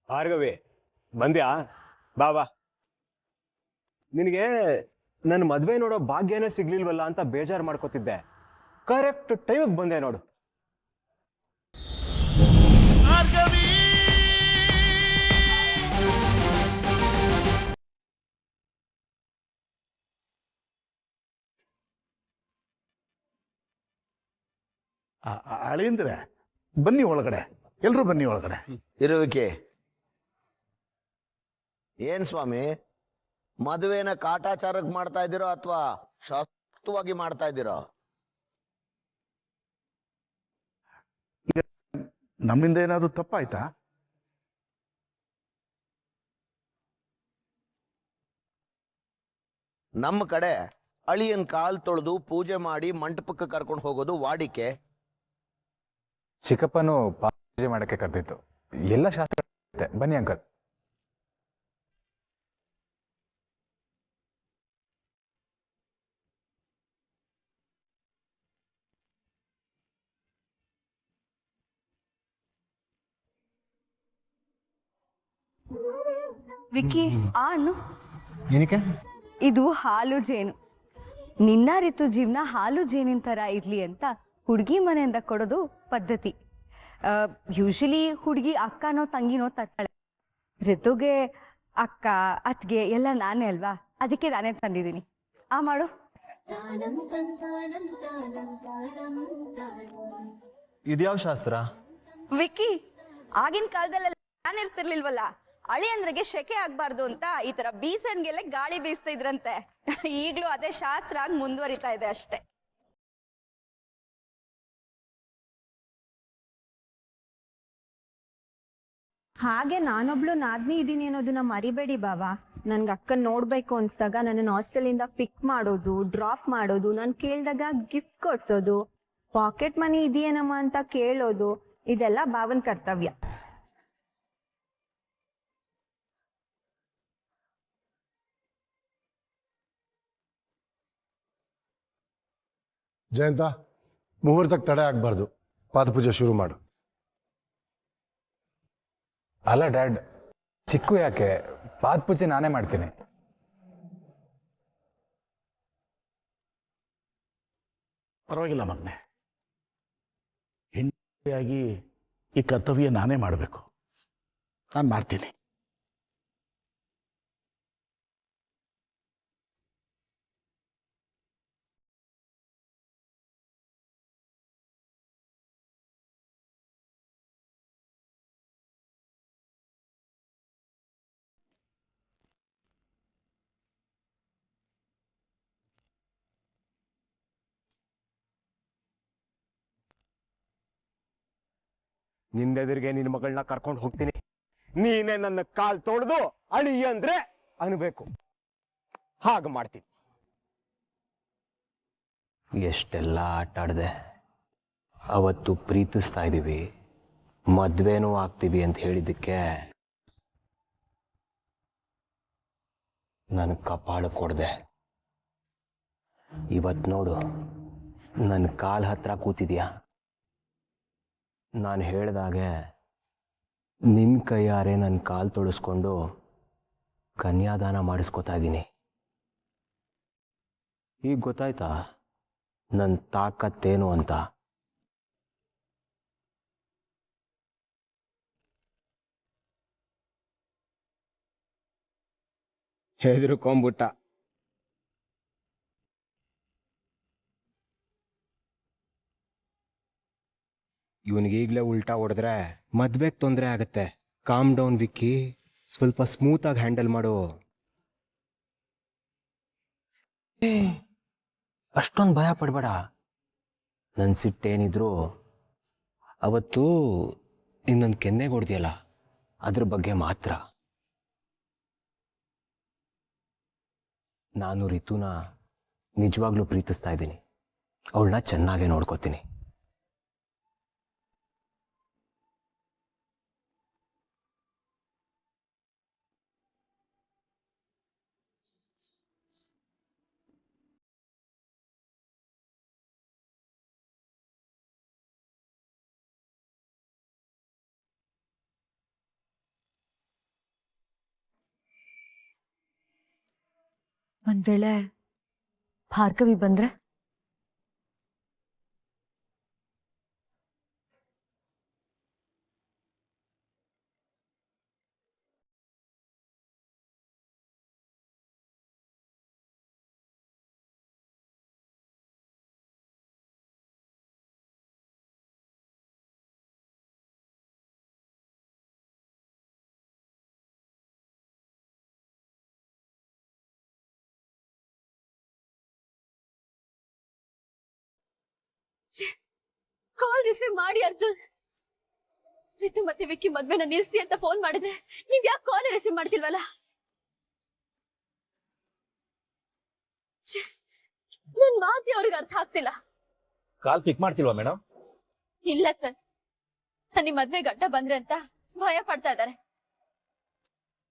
ಭಾರ್ಗವಿ ಬಂದ್ಯಾ? ಬಾ ಬಾ. ನಿನಗೆ ನನ್ನ ಮದ್ವೆ ನೋಡೋ ಭಾಗ್ಯನೇ ಸಿಗ್ಲಿಲ್ವಲ್ಲ ಅಂತ ಬೇಜಾರು ಮಾಡ್ಕೋತಿದ್ದೆ. ಕರೆಕ್ಟ್ ಟೈಮಿಗೆ ಬಂದೆ ನೋಡು. ಅಳಿಂದ್ರೆ ಬನ್ನಿ ಒಳಗಡೆ, ಎಲ್ರೂ ಬನ್ನಿ ಒಳಗಡೆ. ಇರುವಿಕೆ ಏನ್ ಸ್ವಾಮಿ, ಮದುವೆನ ಕಾಟಾಚಾರಕ್ಕೆ ಮಾಡ್ತಾ ಇದ್ದೀರೋ ಅಥವಾ ಶಾಸ್ತ್ರವಾಗಿ ಮಾಡ್ತಾ ಇದ್ದೀರೋ? ನಮ್ಮಿಂದ ಏನಾದ್ರು ತಪ್ಪಾಯ್ತಾ? ನಮ್ಮ ಕಡೆ ಅಳಿಯನ್ ಕಾಲ್ ತೊಳೆದು ಪೂಜೆ ಮಾಡಿ ಮಂಟಪಕ್ಕೆ ಕರ್ಕೊಂಡು ಹೋಗೋದು ವಾಡಿಕೆ. ಚಿಕ್ಕಪ್ಪನು ಪೂಜೆ ಮಾಡಕ್ಕೆ ಕರೆದಿತ್ತು. ಎಲ್ಲ ಶಾಸ್ತ್ರ ಬನ್ನಿ ಅಂಕಲ್. ವಿಕ್ಕಿ ಆನು ಏನಕ್ಕೆ? ಇದು ಹಾಲು ಜೇನು. ನಿನ್ನ ಋತು ಜೀವನ ಹಾಲು ಜೇನಿನ ಥರ ಇರಲಿ ಅಂತ ಹುಡುಗಿ ಮನೆಯಿಂದ ಕೊಡೋದು ಪದ್ಧತಿ. ಯೂಶಲಿ ಹುಡುಗಿ ಅಕ್ಕನೋ ತಂಗಿನೋ ತರ್ತಾಳೆ. ಋತುಗೆ ಅಕ್ಕ ಅತ್ತಿಗೆ ಎಲ್ಲ ನಾನೇ ಅಲ್ವಾ, ಅದಕ್ಕೆ ನಾನೇ ತಂದಿದ್ದೀನಿ. ಮಾಡು. ಇದ್ಯಾವ ಶಾಸ್ತ್ರ? ವಿಕ್ಕಿ, ಆಗಿನ ಕಾಲದಲ್ಲೆಲ್ಲ ನಾನು ಇರ್ತಿರ್ಲಿಲ್ವಲ್ಲ, ಅಳಿಯಂದ್ರಿಗೆ ಶೆಕೆ ಆಗ್ಬಾರ್ದು ಅಂತ ಈ ತರ ಬೀಸಣ್ಗೆಲ್ಲ ಗಾಳಿ ಬೀಸ್ತಾ ಇದ್ರಂತೆ. ಈಗ್ಲೂ ಅದೇ ಶಾಸ್ತ್ರ ಆಗಿ ಮುಂದುವರಿತಾ ಇದೆ ಅಷ್ಟೇ. ಹಾಗೆ ನಾನೊಬ್ಳು ನಾದ್ನಿ ಇದ್ದೀನಿ ಅನ್ನೋದನ್ನ ಮರಿಬೇಡಿ ಬಾವಾ. ನನ್ಗೆ ಅಕ್ಕನ್ ನೋಡ್ಬೇಕು ಅನ್ಸ್ದಾಗ ನನ್ನ ಹಾಸ್ಟೆಲಿಂದ ಪಿಕ್ ಮಾಡೋದು, ಡ್ರಾಪ್ ಮಾಡೋದು, ನಾನು ಕೇಳ್ದಾಗ ಗಿಫ್ಟ್ ಕೊಡ್ಸೋದು, ಪಾಕೆಟ್ ಮನಿ ಇದೆಯೇನಮ್ಮ ಅಂತ ಕೇಳೋದು, ಇದೆಲ್ಲ ಭಾವನ್ ಕರ್ತವ್ಯ. ಜಯಂತ, ಮುಹೂರ್ತಕ್ಕೆ ತಡೆ ಆಗ್ಬಾರ್ದು. ಪಾದಪೂಜೆ ಶುರು ಮಾಡು. ಅಲ್ಲ ಡ್ಯಾಡ್, ಚಿಕ್ಕು ಯಾಕೆ? ಪಾದಪೂಜೆ ನಾನೇ ಮಾಡ್ತೀನಿ. ಪರವಾಗಿಲ್ಲ ಮಗನೆ, ಹೆಂಡತಿಯಾಗಿ ಈ ಕರ್ತವ್ಯ ನಾನೇ ಮಾಡಬೇಕು. ನಾನು ಮಾಡ್ತೀನಿ. ನಿಂದೆದುರಿಗೆ ನಿನ್ನ ಮಗಳನ್ನ ಕರ್ಕೊಂಡು ಹೋಗ್ತೀನಿ. ನೀನೇ ನನ್ನ ಕಾಲ್ ತೊಳೆದು ಅಳಿ ಅಂದ್ರೆ ಅನ್ಬೇಕು. ಹಾಗೆ ಮಾಡ್ತೀನಿ. ಎಷ್ಟೆಲ್ಲ ಆಟ ಆಡಿದೆ. ಅವತ್ತು ಪ್ರೀತಿಸ್ತಾ ಇದ್ದೀವಿ, ಮದ್ವೆನೂ ಆಗ್ತೀವಿ ಅಂತ ಹೇಳಿದ್ದಕ್ಕೆ ನನ್ನ ಕಪಾಳ ಕೊಡ್ದೆ. ಇವತ್ತು ನೋಡು, ನನ್ನ ಕಾಲ್ ಹತ್ರ ಕೂತಿದ್ಯಾ. ನಾನು ಹೇಳ್ದಾಗೆ ನಿನ್ನ ಕೈಯಾರೆ ನನ್ನ ಕಾಲು ತೊಳಸ್ಕೊಂಡು ಕನ್ಯಾದಾನ ಮಾಡಿಸ್ಕೊತಾ ಇದ್ದೀನಿ. ಈಗ ಗೊತ್ತಾಯ್ತಾ ನನ್ನ ತಾಕತ್ತೇನು ಅಂತ? ಹೆದರ್ಕೊಂಬಿಟ್ಟ. ಇವನಿಗೆ ಈಗಲೇ ಉಲ್ಟಾ ಹೊಡೆದ್ರೆ ಮದ್ವೆಗೆ ತೊಂದರೆ ಆಗತ್ತೆ. ಕಾಮ್ ಡೌನ್ ವಿಕ್ಕಿ, ಸ್ವಲ್ಪ ಸ್ಮೂತ್ ಆಗಿ ಹ್ಯಾಂಡಲ್ ಮಾಡು. ಅಷ್ಟೊಂದು ಭಯ ಪಡಬೇಡ. ನನ್ನ ಸಿಟ್ಟೇನಿದ್ರು ಅವತ್ತು ಇನ್ನೊಂದು ಕೆನ್ನೆಗೆ ಹೊಡೆದಿಯಲ್ಲ, ಅದ್ರ ಬಗ್ಗೆ ಮಾತ್ರ. ನಾನು ರಿತುನ ನಿಜವಾಗ್ಲೂ ಪ್ರೀತಿಸ್ತಾ ಇದ್ದೀನಿ. ಅವಳನ್ನ ಚೆನ್ನಾಗೇ ನೋಡ್ಕೋತೀನಿ. ಒಂದ್ ವೇಳೆ ಭಾರ್ಗವಿ ಬಂದ್ರೆ? ಕಾಲ್ ರಿಸೀವ್ ಮಾಡಿ ಅರ್ಜುನ್. ರಿತು ಮತ್ತೆ ವಿಕ್ಕಿ ಮದ್ವೆನ ನಿಲ್ಸಿ ಅಂತ ಫೋನ್ ಮಾಡಿದ್ರೆ ನೀವ್ ಯಾಕೆ ಕಾಲ್ ರಿಸೀವ್ ಮಾಡ್ತಿಲ್ವಲ್ಲ? ನನ್ ಮಾತಿ ಅವ್ರಿಗೆ ಅರ್ಥ ಆಗ್ತಿಲ್ಲ. ಕಾಲ್ ಪಿಕ್ ಮಾಡ್ತಿಲ್ವಾ ಮೇಡಮ್? ಇಲ್ಲ ಸರ್, ನಿಮ್ ಮದ್ವೆ ಗಡ್ಡ ಬಂದ್ರೆ ಅಂತ ಭಯ ಪಡ್ತಾ ಇದ್ದಾರೆ.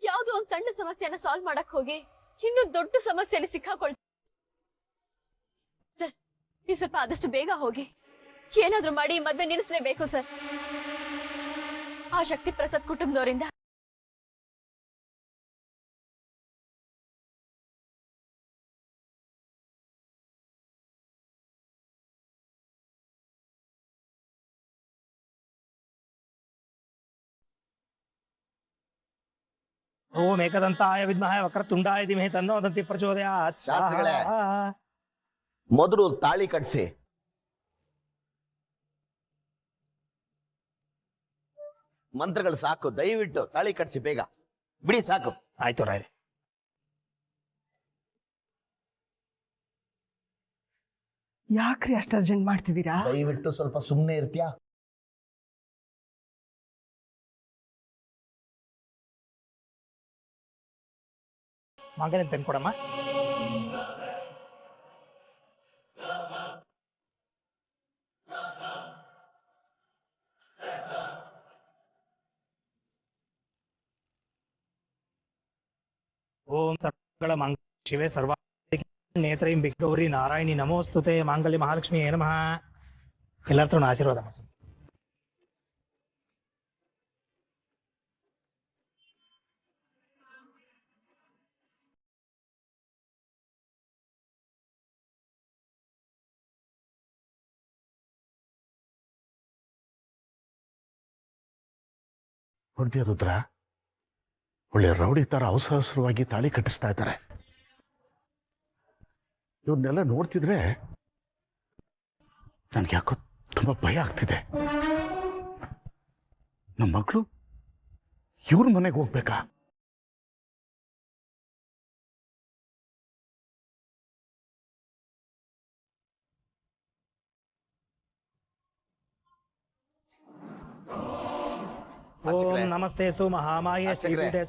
ಯಾವ್ದೋ ಒಂದ್ ಸಣ್ಣ ಸಮಸ್ಯೆನ ಸಾಲ್ವ್ ಮಾಡಕ್ ಹೋಗಿ ಇನ್ನೂ ದೊಡ್ಡ ಸಮಸ್ಯೆಯಲ್ಲಿ ಸಿಕ್ಕಾಕೊಳ್ತಾರೆ. ಸರ್, ನೀವು ಸ್ವಲ್ಪ ಆದಷ್ಟು ಬೇಗ ಹೋಗಿ ಏನಾದ್ರೂ ಮಾಡಿ ಮದ್ವೆ ನಿಲ್ಲಿಸ್ಲೇಬೇಕು ಸರ್. ಆ ಶಕ್ತಿ ಪ್ರಸಾದ್ ಕುಟುಂಬದವರಿಂದ ಓಂ ಏಕದಂತಾಯ ವಿದ್ಮಹಾಯ ವಕ್ರತುಂಡಾಯ ಧೀಮಹಿ ತನ್ನೋ ದಂತಿ ಪ್ರಚೋದಯಾತ್. ಶಾಸ್ತ್ರಿಗಳೇ, ಮೊದಲು ತಾಳಿ ಕಟ್ಸಿ. ಮಂತ್ರಗಳು ಸಾಕು, ದಯವಿಟ್ಟು ತಾಳಿ ಕಟ್ಸಿ ಬೇಗ ಬಿಡಿ, ಸಾಕು. ಆಯ್ತು ರಾಯ್ರಿ. ಯಾಕ್ರಿ ಅಷ್ಟು ಅರ್ಜೆಂಟ್ ಮಾಡ್ತಿದ್ದೀರಾ? ದಯವಿಟ್ಟು ಸ್ವಲ್ಪ ಸುಮ್ಮನೆ ಇರ್ತೀಯಾ? ಮಗನ ತಂದ್ಕೊಡಮ್ಮ. ಓಂ ಸರ್ವಗಳ ಮಂಗಳ ಶಿವೆ ಸರ್ವ ನೇತ್ರೈಂ ಬಿಗ್ಗೌರಿ ನಾರಾಯಣಿ ನಮೋಸ್ತುತೆ ಮಾಂಗಲ್ಯ ಮಹಾಲಕ್ಷ್ಮಿ ನಮಃ. ಎಲ್ಲರ ಹತ್ರ ಆಶೀರ್ವಾದ ಮಾಡಿಸಿ. ನೋಡ್ತೀಯ ರುದ್ರ, ಒಳ್ಳೆ ರೌಡಿ ಥರ ಅವಸರವಾಗಿ ತಾಳಿ ಕಟ್ಟಿಸ್ತಾ ಇದ್ದಾರೆ. ಇವನ್ನೆಲ್ಲ ನೋಡ್ತಿದ್ರೆ ನನಗೆ ಯಾಕೋ ತುಂಬ ಭಯ ಆಗ್ತಿದೆ. ನಮ್ಮ ಮಗಳು ಇವ್ರ ಮನೆಗೆ ಹೋಗ್ಬೇಕಾ? ಓಂ ನಮಸ್ತೆಸ್ತು ಮಹಾಮಾಯೇ ಶ್ರೀಪೀಠೆ.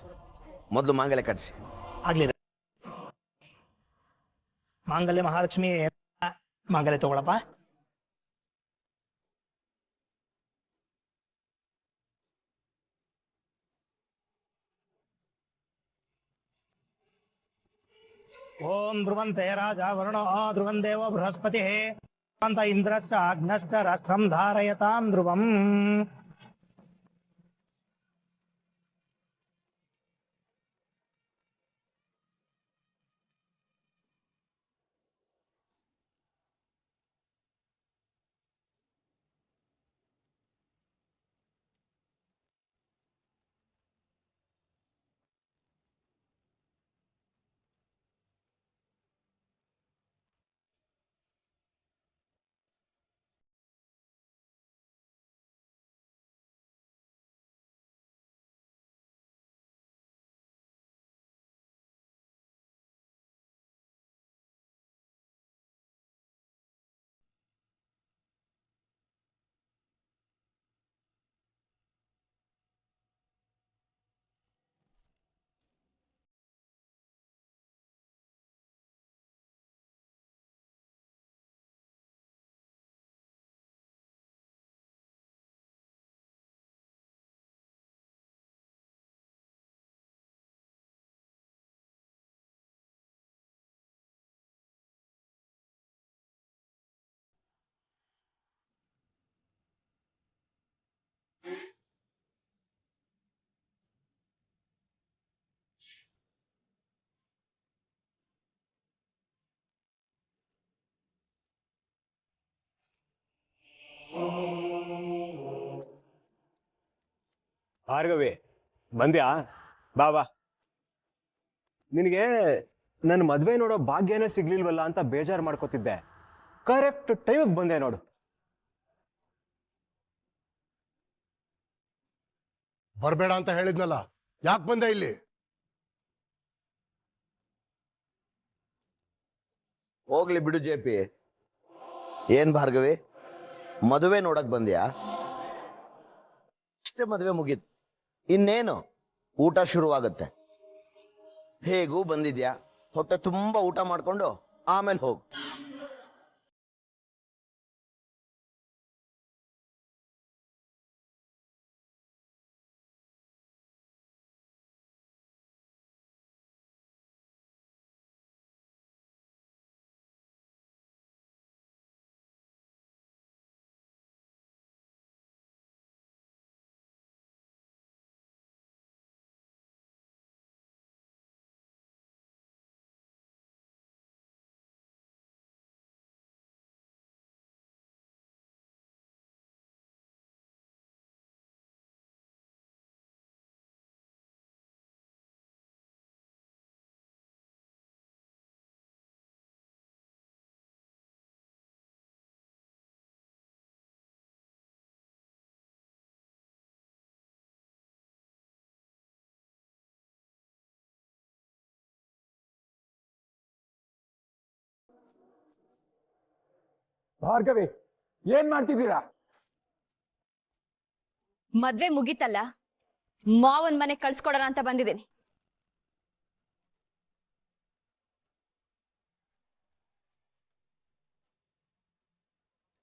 ಮೊದಲು ಮಾಂಗಲ್ಯ ಕಟ್ಸಿ. ಆಗ್ಲಿ ಮಾಂಗಲ್ಯ ಮಹಾಲಕ್ಷ್ಮಿ ಮಾಂಗಲ್ಯ ತಗೊಳಪ್ಪ. ಓಂ ಧ್ರುವಂತೆ ರಾಜ ವರುಣೋ ಧ್ರುವಂ ದೇವೋ ಬೃಹಸ್ಪತಿ ಅಂತ ಇಂದ್ರಶ್ಚ ಅಗ್ನಶ್ಚ ರಾಷ್ಟ್ರಂ ಧಾರಯತಾಂ ಧ್ರುವಂ. ಭಾರ್ಗವಿ ಬಂದ್ಯಾ? ಬಾ ಬಾ. ನಿನಗೆ ನನ್ನ ಮದುವೆ ನೋಡೋ ಭಾಗ್ಯನೇ ಸಿಗ್ಲಿಲ್ವಲ್ಲ ಅಂತ ಬೇಜಾರು ಮಾಡ್ಕೋತಿದ್ದೆ. ಕರೆಕ್ಟ್ ಟೈಮಿಗೆ ಬಂದೆ ನೋಡು. ಬರಬೇಡ ಅಂತ ಹೇಳಿದ್ನಲ್ಲ, ಯಾಕೆ ಬಂದೆ ಇಲ್ಲಿ? ಹೋಗ್ಲಿ ಬಿಡು ಜೆ.ಪಿ. ಏನ್ ಭಾರ್ಗವಿ, ಮದುವೆ ನೋಡಕ್ ಬಂದ್ಯಾ? ಅಷ್ಟೇ ಮದುವೆ ಮುಗೀತು, ಇನ್ನೇನು ಊಟ ಶುರುವಾಗುತ್ತೆ. ಹೇಗೂ ಬಂದಿದ್ಯಾ, ಹೊಟ್ಟೆ ತುಂಬಾ ಊಟ ಮಾಡ್ಕೊಂಡು ಆಮೇಲೆ ಹೋಗು. ಭಾರ್ಗವಿ, ಏನ್ ಮಾಡ್ತಿದ್ದೀರಾ? ಮದ್ವೆ ಮುಗೀತಲ್ಲ, ಮಾವನ್ ಮನೆ ಕಳ್ಸ್ಕೊಡೋಣ ಅಂತ ಬಂದಿದ್ದೀನಿ.